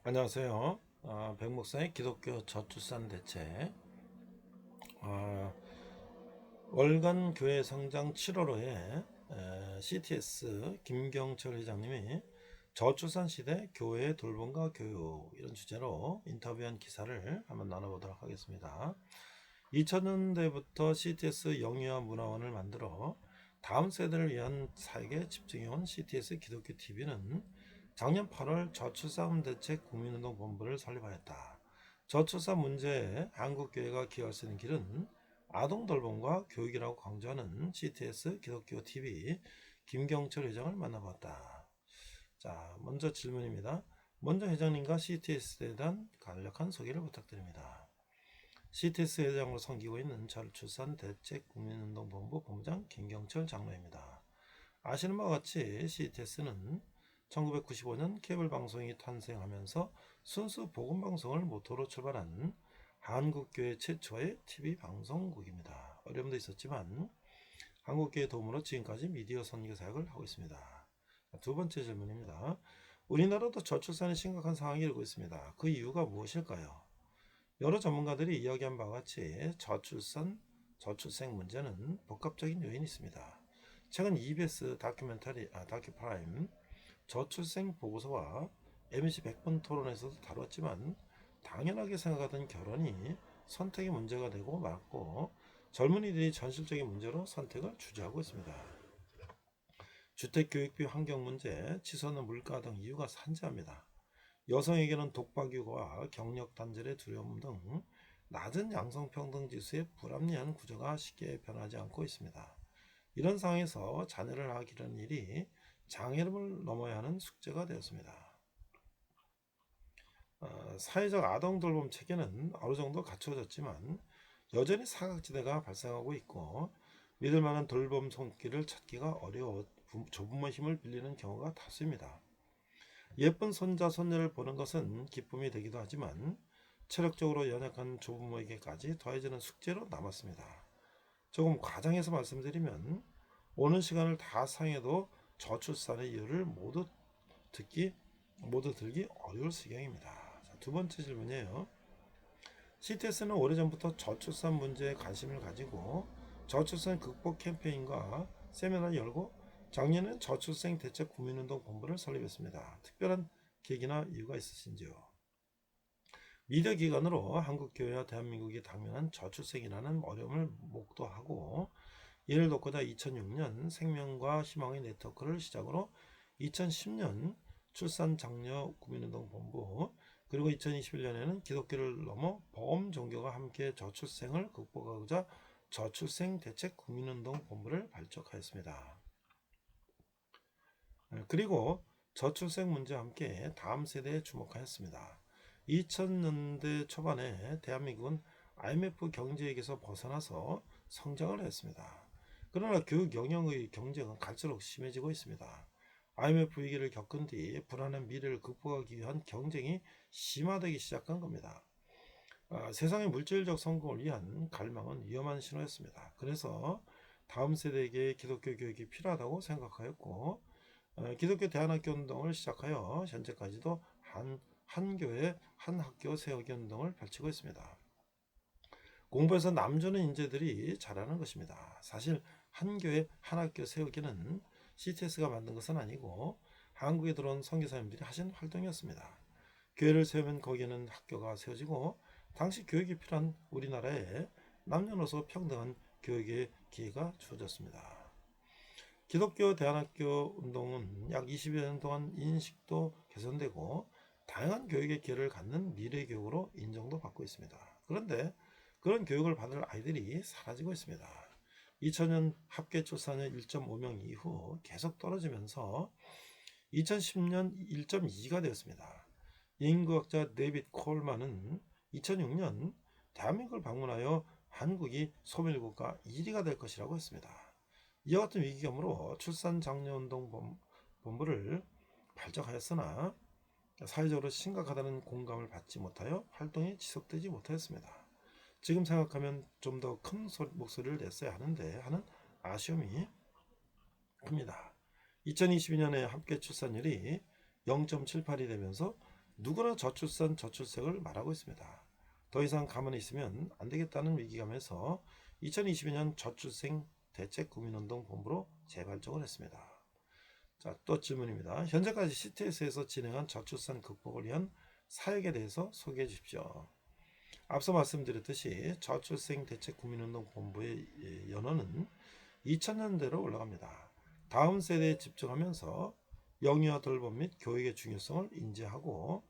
안녕하세요. 백목사의 기독교 저출산 대책. 아, 월간 교회 성장 7월호에 CTS 김경철 회장님이 저출산 시대 교회의 돌봄과 교육 이런 주제로 인터뷰한 기사를 한번 나눠보도록 하겠습니다. 2000년대부터 CTS 영유아 문화원을 만들어 다음 세대를 위한 사역에 집중해온 CTS 기독교 TV는 작년 8월 저출산 대책 국민운동 본부를 설립하였다. 저출산 문제에 한국교회가 기여할 수 있는 길은 아동 돌봄과 교육이라고 강조하는 CTS 기독교 TV 김경철 회장을 만나봤다. 자, 먼저 질문입니다. 먼저 회장님과 CTS에 대한 간략한 소개를 부탁드립니다. CTS 회장으로 섬기고 있는 저출산 대책 국민운동본부 본부장 김경철 장로입니다. 아시는 바와 같이 CTS는 1995년 케이블 방송이 탄생하면서 순수 복음 방송을 모토로 출발한 한국교회 최초의 TV 방송국입니다. 어려움도 있었지만 한국교회 도움으로 지금까지 미디어 선교 사역을 하고 있습니다. 두 번째 질문입니다. 우리나라도 저출산이 심각한 상황이 이르고 있습니다. 그 이유가 무엇일까요? 여러 전문가들이 이야기한 바와 같이 저출생 문제는 복합적인 요인이 있습니다. 최근 EBS 다큐프라임 저출생 보고서와 MBC 100분 토론에서도 다뤘지만 당연하게 생각하던 결혼이 선택의 문제가 되고 말았고 젊은이들이 전실적인 문제로 선택을 주저하고 있습니다. 주택 교육비 환경 문제, 치솟는 물가 등 이유가 산재합니다. 여성에게는 독박육아와 경력 단절의 두려움 등 낮은 양성평등 지수의 불합리한 구조가 쉽게 변하지 않고 있습니다. 이런 상황에서 자녀를 낳기라는 일이 장애를 넘어야 하는 숙제가 되었습니다. 사회적 아동 돌봄 체계는 어느 정도 갖춰졌지만 여전히 사각지대가 발생하고 있고 믿을 만한 돌봄 손길을 찾기가 어려워 조부모 힘을 빌리는 경우가 다수입니다. 예쁜 손자 손녀를 보는 것은 기쁨이 되기도 하지만 체력적으로 연약한 조부모에게까지 더해지는 숙제로 남았습니다. 조금 과장해서 말씀드리면 오는 시간을 다 사용해도 저출산의 이유를 모두 들기 어려울 지경입니다. 자, 두 번째 질문이에요. CTS는 오래전부터 저출산 문제에 관심을 가지고 저출산 극복 캠페인과 세미나를 열고 작년에 저출생 대책 국민운동 본부를 설립했습니다. 특별한 계기나 이유가 있으신지요? 미디어 기관으로 한국교회와 대한민국이 당면한 저출생이라는 어려움을 목도하고 이를 돕고자 2006년 생명과 희망의 네트워크를 시작으로 2010년 출산장려 국민운동본부 그리고 2021년에는 기독교를 넘어 보험 종교가 함께 저출생을 극복하고자 저출생 대책 국민운동 본부를 발족하였습니다. 그리고 저출생 문제와 함께 다음 세대에 주목하였습니다. 2000년대 초반에 대한민국은 IMF 경제위기에서 벗어나서 성장을 했습니다. 그러나 교육 영역의 경쟁은 갈수록 심해지고 있습니다. IMF 위기를 겪은 뒤 불안한 미래를 극복하기 위한 경쟁이 심화되기 시작한 겁니다. 세상의 물질적 성공을 위한 갈망은 위험한 신호였습니다. 그래서 다음 세대에게 기독교 교육이 필요하다고 생각하였고 기독교 대안학교 운동을 시작하여 현재까지도 한 교회 한 학교 세우기 운동을 펼치고 있습니다. 공부에서 남주는 인재들이 잘하는 것입니다. 사실 한 교회 한 학교 세우기는 CTS가 만든 것은 아니고 한국에 들어온 선교사님들이 하신 활동이었습니다. 교회를 세우면 거기에는 학교가 세워지고 당시 교육이 필요한 우리나라에 남녀노소 평등한 교육의 기회가 주어졌습니다. 기독교 대안학교 운동은 약 20여 년 동안 인식도 개선되고 다양한 교육의 기회를 갖는 미래 교육으로 인정도 받고 있습니다. 그런데 그런 교육을 받을 아이들이 사라지고 있습니다. 2000년 합계 출산율 1.5명 이후 계속 떨어지면서 2010년 1.2가 되었습니다. 인구학자 데이빗 콜만은 2006년 대한민국을 방문하여 한국이 소멸국가 1위가 될 것이라고 했습니다. 이와 같은 위기감으로 출산장려운동본부를 발족하였으나 사회적으로 심각하다는 공감을 받지 못하여 활동이 지속되지 못하였습니다. 지금 생각하면 좀 더 큰 목소리를 냈어야 하는데 하는 아쉬움이 큽니다. 2022년에 합계 출산율이 0.78이 되면서 누구나 저출산 저출생을 말하고 있습니다. 더 이상 가만히 있으면 안 되겠다는 위기감에서 2022년 저출생 대책국민운동 본부로 재발족을 했습니다. 자, 또 질문입니다. 현재까지 CTS에서 진행한 저출산 극복을 위한 사역에 대해서 소개해 주십시오. 앞서 말씀드렸듯이 저출생 대책국민운동 본부의 연원은 2000년대로 올라갑니다. 다음 세대에 집중하면서 영유아 돌봄 및 교육의 중요성을 인지하고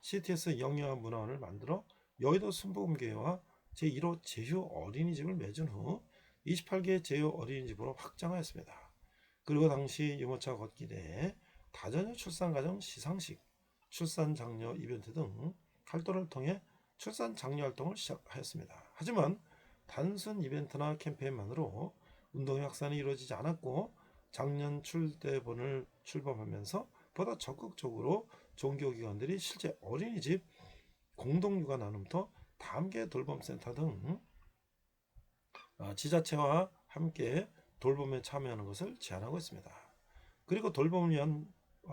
CTS 영유아 문화원을 만들어 여의도 순복음교회와 제1호 제휴 어린이집을 맺은 후 28개 제휴 어린이집으로 확장하였습니다. 그리고 당시 유모차 걷기 대회, 다자녀 출산가정 시상식, 출산 장려 이벤트 등 활동을 통해 출산 장려 활동을 시작하였습니다. 하지만 단순 이벤트나 캠페인만으로 운동의 확산이 이루어지지 않았고 작년 출대본을 출범하면서 보다 적극적으로 종교기관들이 실제 어린이집, 공동육아 나눔터, 다함께 돌봄센터 등 지자체와 함께 돌봄에 참여하는 것을 제안하고 있습니다. 그리고 돌봄을 위한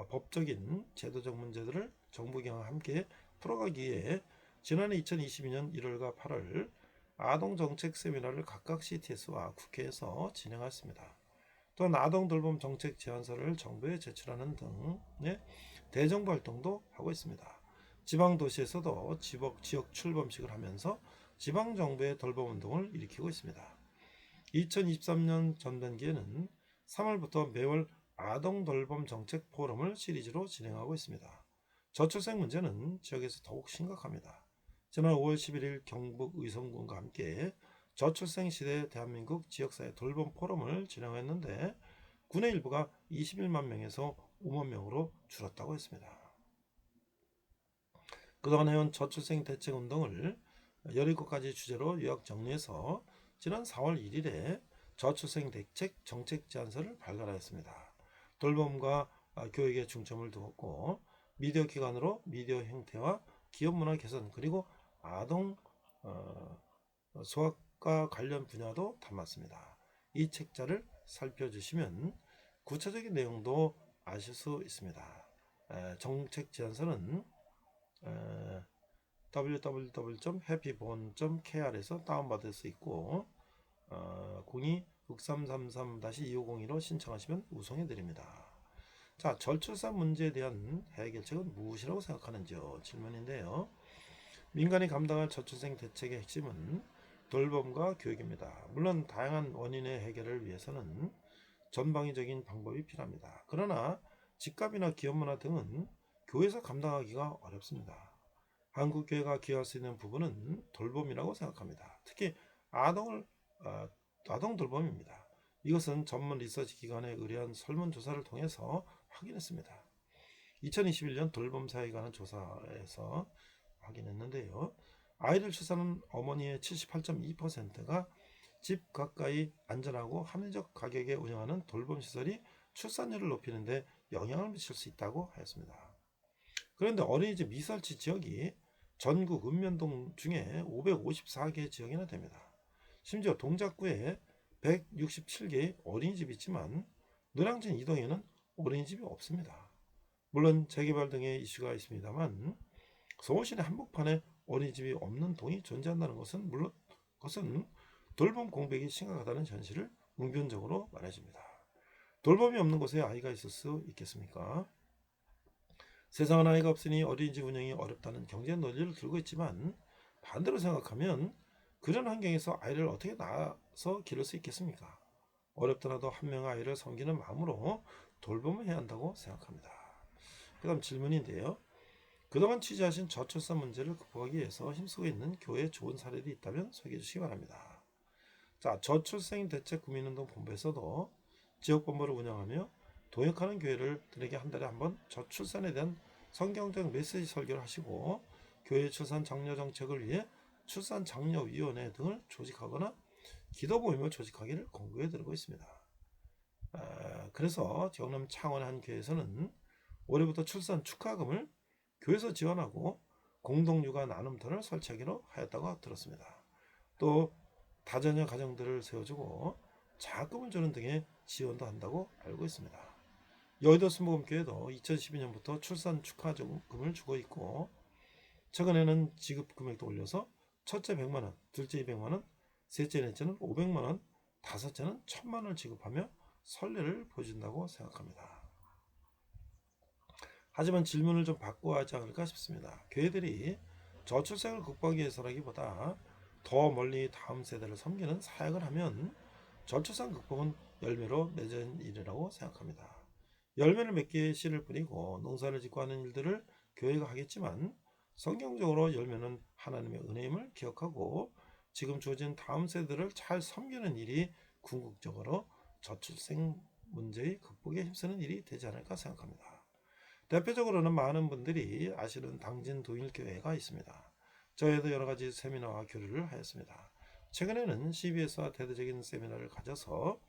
법적인 제도적 문제들을 정부기관과 함께 풀어가기 위해 지난해 2022년 1월과 8월 아동정책 세미나를 각각 CTS와 국회에서 진행하였습니다. 또한 아동돌봄 정책 제안서를 정부에 제출하는 등의 대정부 활동도 하고 있습니다. 지방도시에서도 지역 출범식을 하면서 지방정부의 돌봄운동을 일으키고 있습니다. 2023년 전반기에는 3월부터 매월 아동돌봄 정책 포럼을 시리즈로 진행하고 있습니다. 저출생 문제는 지역에서 더욱 심각합니다. 지난 5월 11일 경북 의성군과 함께 저출생 시대 대한민국 지역사회 돌봄 포럼을 진행했는데 군의 일부가 21만 명에서 5만 명으로 줄었다고 했습니다. 그동안 해온 저출생 대책 운동을 17가지 주제로 요약 정리해서 지난 4월 1일에 저출생 대책 정책 제안서를 발간하였습니다. 돌봄과 교육에 중점을 두었고 미디어 기관으로 미디어 형태와 기업 문화 개선 그리고 아동 소아과 관련 분야도 담았습니다. 이 책자를 살펴주시면 구체적인 내용도 아실 수 있습니다. 정책 제안서는 www.happyborn.kr에서 다운받을 수 있고 02-6333-2502로 신청하시면 우송해 드립니다. 자, 저출산 문제에 대한 해결책은 무엇이라고 생각하는지요? 질문인데요. 민간이 감당할 저출생 대책의 핵심은 돌봄과 교육입니다. 물론 다양한 원인의 해결을 위해서는 전방위적인 방법이 필요합니다. 그러나 집값이나 기업 문화 등은 교회에서 감당하기가 어렵습니다. 한국교회가 기여할 수 있는 부분은 돌봄이라고 생각합니다. 특히 아동 돌봄입니다. 이것은 전문 리서치 기관에 의뢰한 설문조사를 통해서 확인했습니다. 2021년 돌봄 사회에 관한 조사에서 확인했는데요. 아이를 출산한 어머니의 78.2%가 집 가까이 안전하고 합리적 가격에 운영하는 돌봄시설이 출산율을 높이는 데 영향을 미칠 수 있다고 하였습니다. 그런데 어린이집 미설치 지역이 전국 읍면동 중에 554개 지역이나 됩니다. 심지어 동작구에 167개의 어린이집이 있지만 노량진 이동에는 어린이집이 없습니다. 물론 재개발 등의 이슈가 있습니다만 서울시내 한복판에 어린이집이 없는 동이 존재한다는 것은 물론 그것은 돌봄 공백이 심각하다는 현실을 웅변적으로 말해줍니다. 돌봄이 없는 곳에 아이가 있을 수 있겠습니까? 세상은 아이가 없으니 어린이집 운영이 어렵다는 경제 논리를 들고 있지만 반대로 생각하면 그런 환경에서 아이를 어떻게 낳아서 기를 수 있겠습니까? 어렵더라도 한 명의 아이를 섬기는 마음으로 돌봄을 해야 한다고 생각합니다. 그 다음 질문인데요. 그동안 취재하신 저출산 문제를 극복하기 위해서 힘쓰고 있는 교회의 좋은 사례들이 있다면 소개해 주시기 바랍니다. 자, 저출생 대책 국민운동 본부에서도 지역본부를 운영하며 도역하는 교회들에게 한 달에 한 번 저출산에 대한 성경적 메시지 설교를 하시고 교회 출산 장려 정책을 위해 출산 장려 위원회 등을 조직하거나 기도 모임을 조직하기를 권고해 드리고 있습니다. 그래서 경남 창원의 한 교회에서는 올해부터 출산 축하금을 교회에서 지원하고 공동육아 나눔터를 설치하기로 하였다고 들었습니다. 또 다자녀 가정들을 세워주고 자금을 주는 등의 지원도 한다고 알고 있습니다. 여의도 순복음교회도 2012년부터 출산 축하금을 주고 있고 최근에는 지급 금액도 올려서 첫째 100만원, 둘째 200만원, 셋째 넷째는 500만원, 다섯째는 1000만원을 지급하며 선례를 보여준다고 생각합니다. 하지만 질문을 좀 바꿔야 하지 않을까 싶습니다. 교회들이 저출생을 극복하기 위해서라기보다 더 멀리 다음 세대를 섬기는 사역을 하면 저출산 극복은 열매로 맺은 일이라고 생각합니다. 열매를 맺기에 씨를 뿌리고 농사를 짓고 하는 일들을 교회가 하겠지만 성경적으로 열매는 하나님의 은혜임을 기억하고 지금 주어진 다음 세대를 잘 섬기는 일이 궁극적으로 저출생 문제의 극복에 힘쓰는 일이 되지 않을까 생각합니다. 대표적으로는 많은 분들이 아시는 당진 동일교회가 있습니다. 저희도 여러 가지 세미나와 교류를 하였습니다. 최근에는 CBS와 대대적인 세미나를 가져서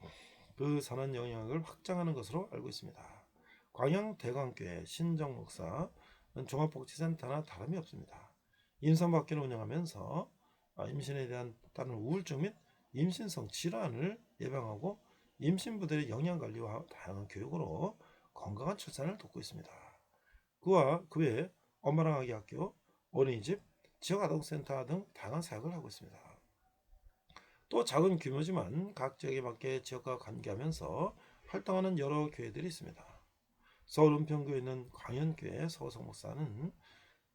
그 선한 영향을 확장하는 것으로 알고 있습니다. 광양대광교회 신정목사는 종합복지센터나 다름이 없습니다. 임산부학교를 운영하면서 임신에 대한 따른 우울증 및 임신성 질환을 예방하고 임신부들의 영양관리와 다양한 교육으로 건강한 출산을 돕고 있습니다. 그와 그 외에 엄마랑 아기 학교, 어린이집, 지역아동센터 등 다양한 사역을 하고 있습니다. 또 작은 규모지만 각 지역에 맞게 지역과 관계하면서 활동하는 여러 교회들이 있습니다. 서울 은평구에 있는 광연교회 서호성 목사는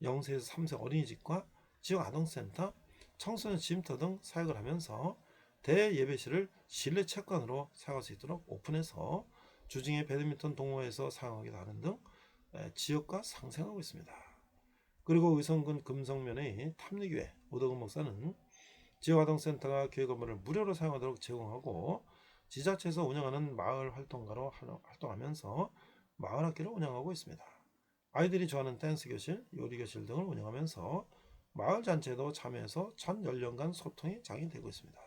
0세에서 3세 어린이집과 지역아동센터, 청소년 쉼터 등 사역을 하면서 대예배실을 실내 체육관으로 사용할 수 있도록 오픈해서 주중에 배드민턴 동호회에서 사용하기도 하는 등 지역과 상생하고 있습니다. 그리고 의성군 금성면의 탐리교회 오덕은 목사는 지역아동센터가 교회 건물을 무료로 사용하도록 제공하고 지자체에서 운영하는 마을 활동가로 활동하면서 마을학교를 운영하고 있습니다. 아이들이 좋아하는 댄스 교실, 요리 교실 등을 운영하면서 마을 잔치에도 참여해서 전 연령간 소통의 장이 되고 있습니다.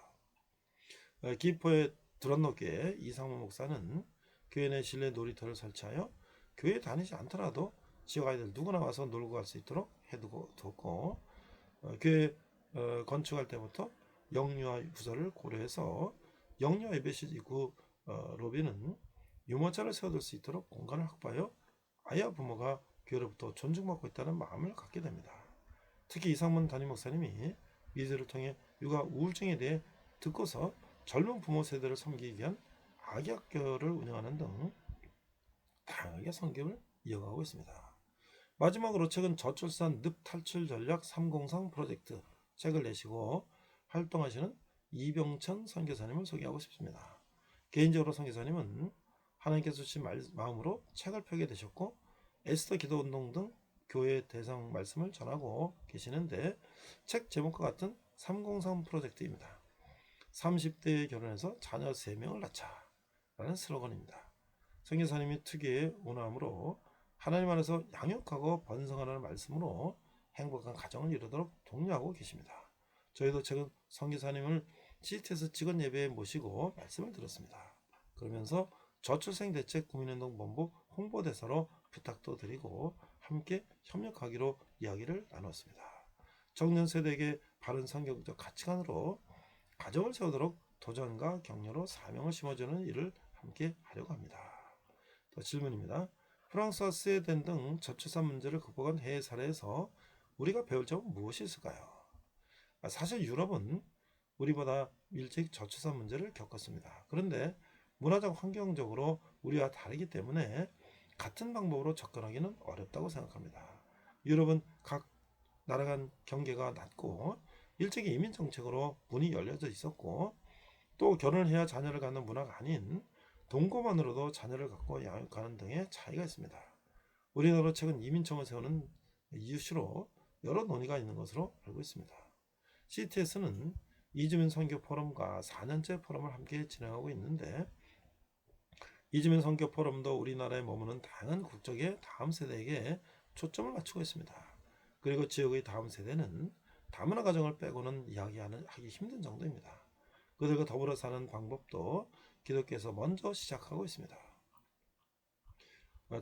기포의 드런노교회 이상무 목사는 교회 내 실내 놀이터를 설치하여 교회에 다니지 않더라도 지역 아이들 누구나 와서 놀고 갈 수 있도록 해두고 교회 건축할 때부터 영유아 부서를 고려해서 영유아 예배실 입구 로비는 유모차를 세워둘 수 있도록 공간을 확보하여 아이와 부모가 교회로부터 존중받고 있다는 마음을 갖게 됩니다. 특히 이상문 담임 목사님이 미디어를 통해 육아 우울증에 대해 듣고서 젊은 부모 세대를 섬기기 위한 아기학교를 운영하는 등 다양하게 선교를 이어가고 있습니다. 마지막으로 최근 저출산 늪 탈출 전략 303 프로젝트 책을 내시고 활동하시는 이병천 선교사님을 소개하고 싶습니다. 개인적으로 선교사님은 하나님께서 주신 마음으로 책을 펴게 되셨고 에스더 기도운동 등 교회 대상 말씀을 전하고 계시는데 책 제목과 같은 303 프로젝트입니다. 30대에 결혼해서 자녀 3명을 낳자 라는 슬로건입니다. 선교사님이 특유의 온화함으로 하나님 안에서 양육하고 번성하라는 말씀으로 행복한 가정을 이루도록 독려하고 계십니다. 저희도 최근 선교사님을 CT에서 직원 예배에 모시고 말씀을 들었습니다. 그러면서 저출생 대책 국민운동 본부 홍보대사로 부탁도 드리고 함께 협력하기로 이야기를 나눴습니다. 청년 세대에게 바른 성경적 가치관으로 가정을 세우도록 도전과 격려로 사명을 심어주는 일을 함께 하려고 합니다. 또 질문입니다. 프랑스와 스웨덴 등 저출산 문제를 극복한 해외 사례에서 우리가 배울 점은 무엇이 있을까요? 사실 유럽은 우리보다 일찍 저출산 문제를 겪었습니다. 그런데 문화적 환경적으로 우리와 다르기 때문에 같은 방법으로 접근하기는 어렵다고 생각합니다. 유럽은 각 나라 간 경계가 낮고 일찍이 이민 정책으로 문이 열려져 있었고 또 결혼을 해야 자녀를 갖는 문화가 아닌 동거만으로도 자녀를 갖고 양육하는 등의 차이가 있습니다. 우리나라로 최근 이민청을 세우는 이유시로 여러 논의가 있는 것으로 알고 있습니다. CTS는 이주민 선교 포럼과 4년째 포럼을 함께 진행하고 있는데 이주민 선교 포럼도 우리나라에 머무는 다양한 국적의 다음 세대에게 초점을 맞추고 있습니다. 그리고 지역의 다음 세대는 다문화 가정을 빼고는 이야기하기 힘든 정도입니다. 그들과 더불어 사는 방법도 기독교에서 먼저 시작하고 있습니다.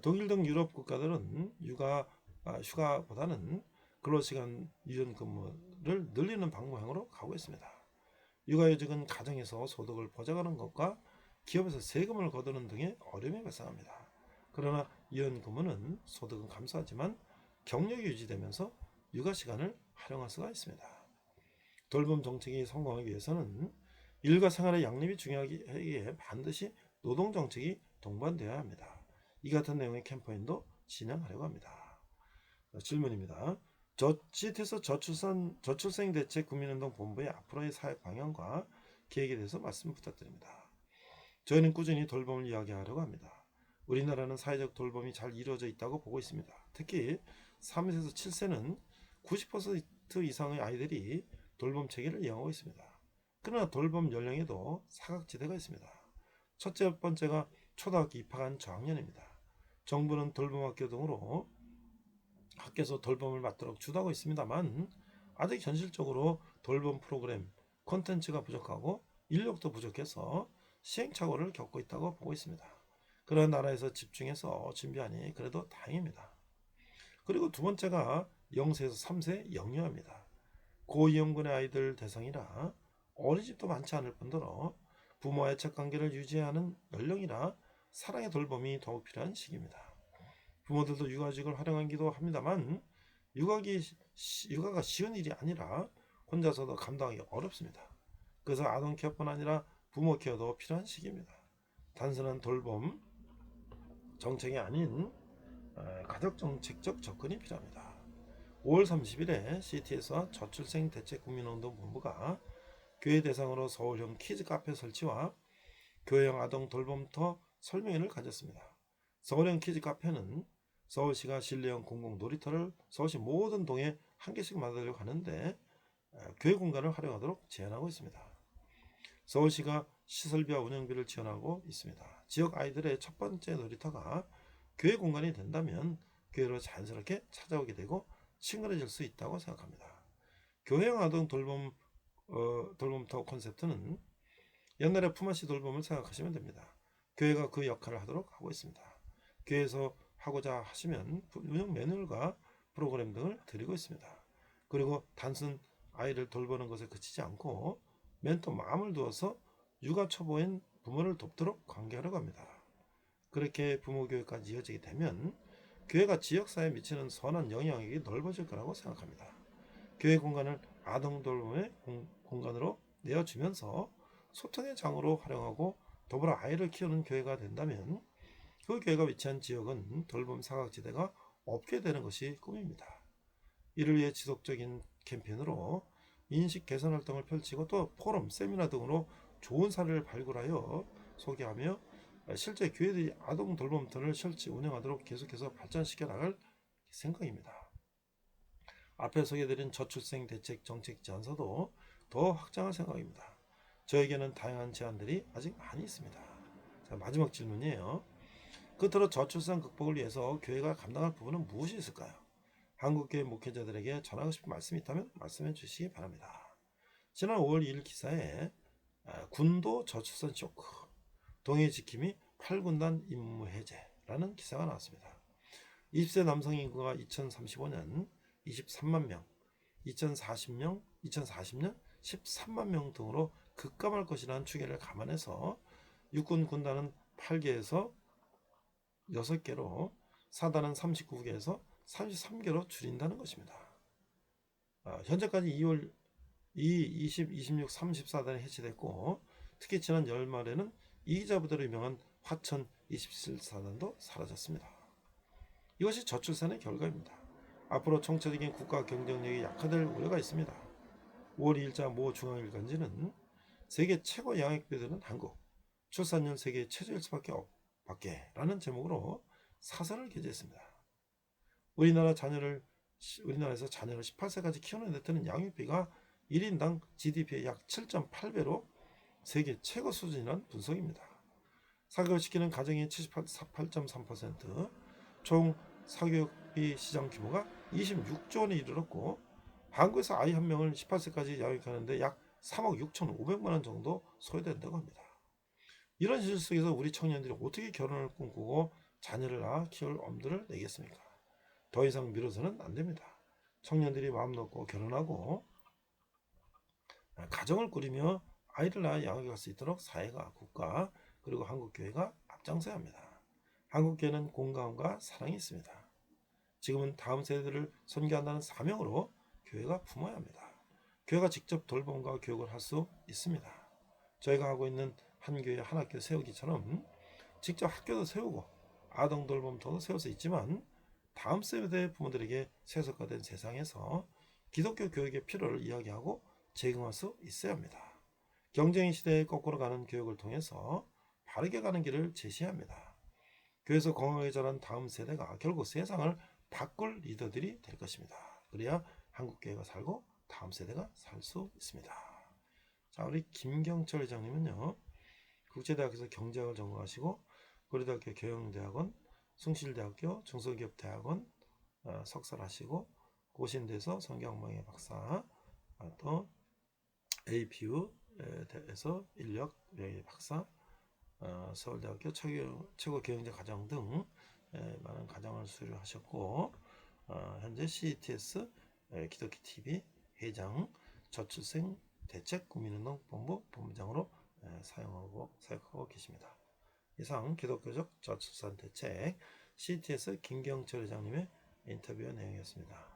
독일 등 유럽 국가들은 휴가보다는 근로시간 유연 근무를 늘리는 방향으로 가고 있습니다. 육아휴직은 가정에서 소득을 보장하는 것과 기업에서 세금을 거두는 등의 어려움이 발생합니다. 그러나 이혼부모는 소득은 감소하지만 경력이 유지되면서 육아 시간을 활용할 수가 있습니다. 돌봄 정책이 성공하기 위해서는 일과 생활의 양립이 중요하기에 반드시 노동 정책이 동반되어야 합니다. 이 같은 내용의 캠페인도 진행하려고 합니다. 질문입니다. CT에서 저출생 대책 국민운동 본부의 앞으로의 사역 방향과 계획에 대해서 말씀 부탁드립니다. 저희는 꾸준히 돌봄을 이야기하려고 합니다. 우리나라는 사회적 돌봄이 잘 이루어져 있다고 보고 있습니다. 특히 3세에서 7세는 90% 이상의 아이들이 돌봄 체계를 이용하고 있습니다. 그러나 돌봄 연령에도 사각지대가 있습니다. 첫째 번째가 초등학교 입학한 저학년입니다. 정부는 돌봄학교 등으로 학교에서 돌봄을 맡도록 주도하고 있습니다만 아직 현실적으로 돌봄 프로그램, 콘텐츠가 부족하고 인력도 부족해서 시행착오를 겪고 있다고 보고 있습니다. 그런 나라에서 집중해서 준비하니 그래도 다행입니다. 그리고 두 번째가 0세에서 3세 영유아입니다. 고위험군의 아이들 대상이라 어린이집도 많지 않을 뿐더러 부모와의 애착관계를 유지해야 하는 연령이라 사랑의 돌봄이 더욱 필요한 시기입니다. 부모들도 육아휴직을 활용하기도 합니다만 육아가 쉬운 일이 아니라 혼자서도 감당하기 어렵습니다. 그래서 아동 케어뿐 아니라 부모 케어도 필요한 시기입니다. 단순한 돌봄 정책이 아닌 가족 정책적 접근이 필요합니다. 5월 30일에 CT에서 저출생 대책 국민운동 본부가 교회 대상으로 서울형 키즈 카페 설치와 교회형 아동 돌봄터 설명회를 가졌습니다. 서울형 키즈 카페는 서울시가 실내형 공공 놀이터를 서울시 모든 동에 한 개씩 만들려고 하는데 교회 공간을 활용하도록 제안하고 있습니다. 서울시가 시설비와 운영비를 지원하고 있습니다. 지역 아이들의 첫 번째 놀이터가 교회 공간이 된다면 교회로 자연스럽게 찾아오게 되고 친근해질 수 있다고 생각합니다. 교회형 아동 돌봄터 콘셉트는 옛날의 품앗이 돌봄을 생각하시면 됩니다. 교회가 그 역할을 하도록 하고 있습니다. 교회에서 하고자 하시면 운영 매뉴얼과 프로그램 등을 드리고 있습니다. 그리고 단순 아이를 돌보는 것에 그치지 않고 멘토 마음을 두어서 육아 초보인 부모를 돕도록 관계하려고 합니다. 그렇게 부모 교육까지 이어지게 되면 교회가 지역사회에 미치는 선한 영향력이 넓어질 거라고 생각합니다. 교회 공간을 아동 돌봄의 공간으로 내어주면서 소통의 장으로 활용하고 더불어 아이를 키우는 교회가 된다면 그 교회가 위치한 지역은 돌봄 사각지대가 없게 되는 것이 꿈입니다. 이를 위해 지속적인 캠페인으로 인식 개선 활동을 펼치고 또 포럼, 세미나 등으로 좋은 사례를 발굴하여 소개하며 실제 교회들이 아동 돌봄터를 설치 운영하도록 계속해서 발전시켜 나갈 생각입니다. 앞에 소개드린 저출생 대책 정책 제안서도 더 확장할 생각입니다. 저에게는 다양한 제안들이 아직 많이 있습니다. 자, 마지막 질문이에요. 끝으로 저출산 극복을 위해서 교회가 감당할 부분은 무엇이 있을까요? 한국교회 목회자들에게 전하고 싶은 말씀이 있다면 말씀해 주시기 바랍니다. 지난 5월 2일 기사에 군도 저출산 쇼크, 동해 지킴이 8군단 임무 해제라는 기사가 나왔습니다. 20세 남성 인구가 2035년 23만 명, 2040년 13만 명 등으로 급감할 것이라는 추계를 감안해서 육군 군단은 8개에서 6개로 사단은 39개에서 33개로 줄인다는 것입니다. 현재까지 2월 20, 26, 34단이 해체됐고 특히 지난 열말에는 이기자부대로 유명한 화천 27사단도 사라졌습니다. 이것이 저출산의 결과입니다. 앞으로 총체적인 국가 경쟁력이 약화될 우려가 있습니다. 5월 2일자 모 중앙일간지는 세계 최고 양육비들은 한국, 출산율 세계 최저일 수밖에 밖에라는 제목으로 사설을 게재했습니다. 우리나라에서 자녀를 18세까지 키우는 데 드는 양육비가 1인당 GDP의 약 7.8배로 세계 최고 수준이라는 분석입니다. 사교육 시키는 가정이 78.3%, 총 사교육비 시장 규모가 26조 원에 이르렀고 한국에서 아이 한 명을 18세까지 양육하는데 약 3억 6,500만 원 정도 소요된다고 합니다. 이런 현실 속에서 우리 청년들이 어떻게 결혼을 꿈꾸고 자녀를 낳아 키울 엄두를 내겠습니까? 더 이상 미뤄서는 안 됩니다. 청년들이 마음 놓고 결혼하고 가정을 꾸리며 아이를 낳아 양육할 수 있도록 사회가, 국가, 그리고 한국교회가 앞장서야 합니다. 한국교회는 공감과 사랑이 있습니다. 지금은 다음 세대들을 선교한다는 사명으로 교회가 품어야 합니다. 교회가 직접 돌봄과 교육을 할 수 있습니다. 저희가 하고 있는 한 교회 한 학교 세우기처럼 직접 학교도 세우고 아동 돌봄터도 세울 수 있지만 다음 세대 부모들에게 세속화된 세상에서 기독교 교육의 필요를 이야기하고 제공할 수 있어야 합니다. 경쟁의 시대에 거꾸로 가는 교육을 통해서 바르게 가는 길을 제시해야 합니다. 교회에서 건강하게 자란 다음 세대가 결국 세상을 바꿀 리더들이 될 것입니다. 그래야 한국교회가 살고 다음 세대가 살 수 있습니다. 자, 우리 김경철 회장님은요, 국제대학에서 경제학을 전공하시고 고려대학교 경영대학원, 숭실대학교 중소기업대학원 석사하시고 고신대에서 성경학의 박사, 또 APU에서 인력 박사, 서울대학교 최고 경영자 과정 등 많은 과정을 수료하셨고 현재 CTS 기독교 TV 회장, 저출생 대책 국민운동 본부 본부장으로 사역하고 계십니다. 이상 기독교적 저출산 대책 CTS 김경철 회장님의 인터뷰 내용이었습니다.